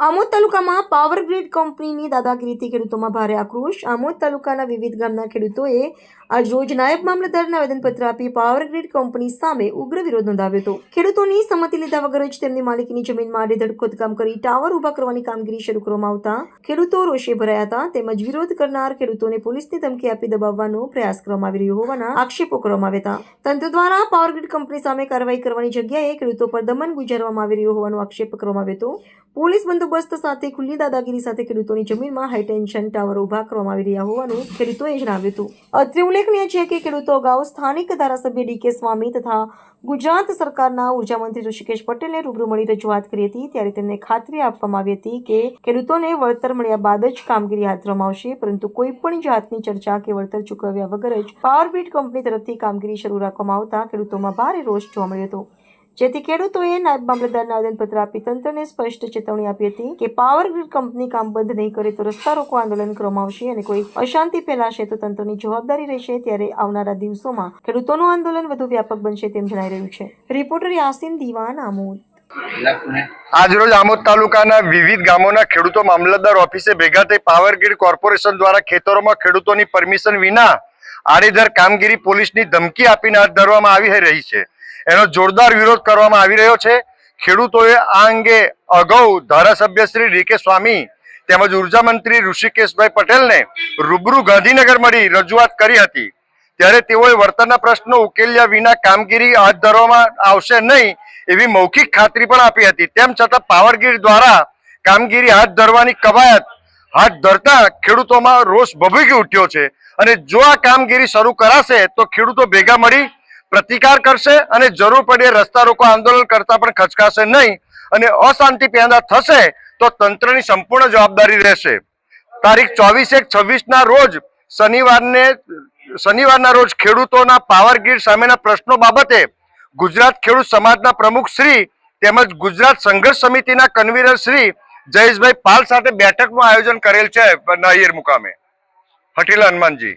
આમોદ તાલુકામાં power grid કંપનીની દાદાગીરીથી ખેડૂતોમાં ભારે આક્રોશ। આમોદ તાલુકાના વિવિધ ગામના ખેડૂતોએ આજ રોજ નાયબ મામલતદારને આવેદનપત્ર આપી પાવર ગ્રીડ કંપની સામે ઉગ્ર વિરોધ નોંધાવ્યો હતો। ખેડૂતોની સંમતિ લીધા વગર જ તેમની માલિકીની જમીનમાં આડેધડ ખોદકામ કરી ટાવર ઉભા કરવાની કામગીરી શરૂ કરવામાં આવતા ખેડૂતો રોષે ભરાયા હતા। તેમજ વિરોધ કરનાર ખેડૂતોને પોલીસની ધમકી આપી દબાવવાનો પ્રયાસ કરવામાં આવી રહ્યો હોવાના આક્ષેપો કરવામાં આવ્યા હતા। તંત્ર દ્વારા પાવર ગ્રીડ કંપની સામે કાર્યવાહી કરવાની જગ્યાએ ખેડૂતો પર દમન ગુજારવામાં આવી રહ્યો હોવાનો આક્ષેપ કરવામાં આવ્યો હતો। પોલીસ બંદોબસ્ત સાથે ખુલ્લી દાદાગીરી સાથે ખેડૂતોની જમીનમાં હાઈ ટેન્શન ટાવર ઉભા કરવામાં આવી રહ્યા હોવાનું ખેડૂતોએ જણાવ્યું હતું। અત્રે ઉલ્લેખનીય છે કે ખેડૂતો અગાઉ સ્થાનિક ધારાસભ્ય ડી.કે. સ્વામી તથા ગુજરાત સરકારના ઉર્જા મંત્રી ઋષિકેશ પટેલને રૂબરૂ મળી રજૂઆત કરી હતી, ત્યારે તેમને ખાતરી આપવામાં આવી હતી કે ખેડૂતોને વળતર મળ્યા બાદ જ કામગીરી હાથ ધરવામાં આવશે, પરંતુ કોઈ પણ જાતની ચર્ચા કે વળતર ચૂકવ્યા વગર જ પાવર ગ્રીડ કંપની તરફથી કામગીરી શરૂ રાખવામાં આવતા ખેડૂતોમાં ભારે રોષ જોવા મળ્યો હતો। જેથી ખેડૂતોએ નાયબ મામલતદારને આવેદનપત્ર આપી તંત્રને સ્પષ્ટ ચેતવણી આપી હતી કે પાવર ગ્રીડ કંપની કામ બંધ નહીં કરે તો રસ્તા રોકો આંદોલન કરવામાં આવશે અને કોઈ અશાંતિ ફેલાશે તો તંત્રની જવાબદારી રહેશે। ત્યારે આવનારા દિવસોમાં ખેડૂતોનું આંદોલન વધુ વ્યાપક બનશે તેમ જણાઈ રહ્યું છે। રિપોર્ટર યાસીન દીવાન, આમોદ। આજરોજ આમોદ તાલુકાના વિવિધ ગામોના ખેડૂતો મામલતદાર ઓફિસે ભેગા થઈ પાવર ગ્રીડ કોર્પોરેશન દ્વારા ખેતરોમાં ખેડૂતોની પરમિશન વિના આડેધડ કામગીરી પોલીસની ધમકી આપીને હાથ ધરવામાં આવી રહી છે, એનો જોરદાર વિરોધ કરવામાં આવી રહ્યો છે। ખેડૂતોએ આ અંગે અગાઉ ધારાસભ્ય શ્રી ડી.કે. સ્વામી તેમજ ઉર્જા મંત્રી ઋષિકેશભાઈ પટેલને રૂબરૂ ગાંધીનગર મળી રજૂઆત કરી હતી, ત્યારે તેઓએ વળતરના પ્રશ્નો ઉકેલ્યા વિના કામગીરી હાથ ધરવામાં આવશે નહીં એવી મૌખિક ખાતરી પણ આપી હતી। તેમ છતાં પાવર ગ્રીડ દ્વારા કામગીરી હાથ ધરવાની કવાયત હાથ ધરતા ખેડૂતોમાં રોષ ભભૂકી ઉઠ્યો છે અને જો આ કામગીરી શરૂ કરાશે તો ખેડૂતો ભેગા મળી પ્રતિકાર કરશે અને જરૂર પડે રસ્તા રોકો આંદોલન કરતા પણ ખચકાશે નહીં અને અશાંતિ પેદા થશે તો તંત્રની સંપૂર્ણ જવાબદારી રહેશે। તારીખ 24/1/26 રોજ શનિવારના રોજ ખેડૂતોના પાવર ગ્રીડ સામેના પ્રશ્નો બાબતે ગુજરાત ખેડૂત સમાજના પ્રમુખ શ્રી તેમજ ગુજરાત સંઘર્ષ સમિતિના કન્વીનર શ્રી જયેશભાઈ પાલ સાથે બેઠકનું આયોજન કરેલ છે નાયર મુકામે। હઠીલા હનુમાનજી।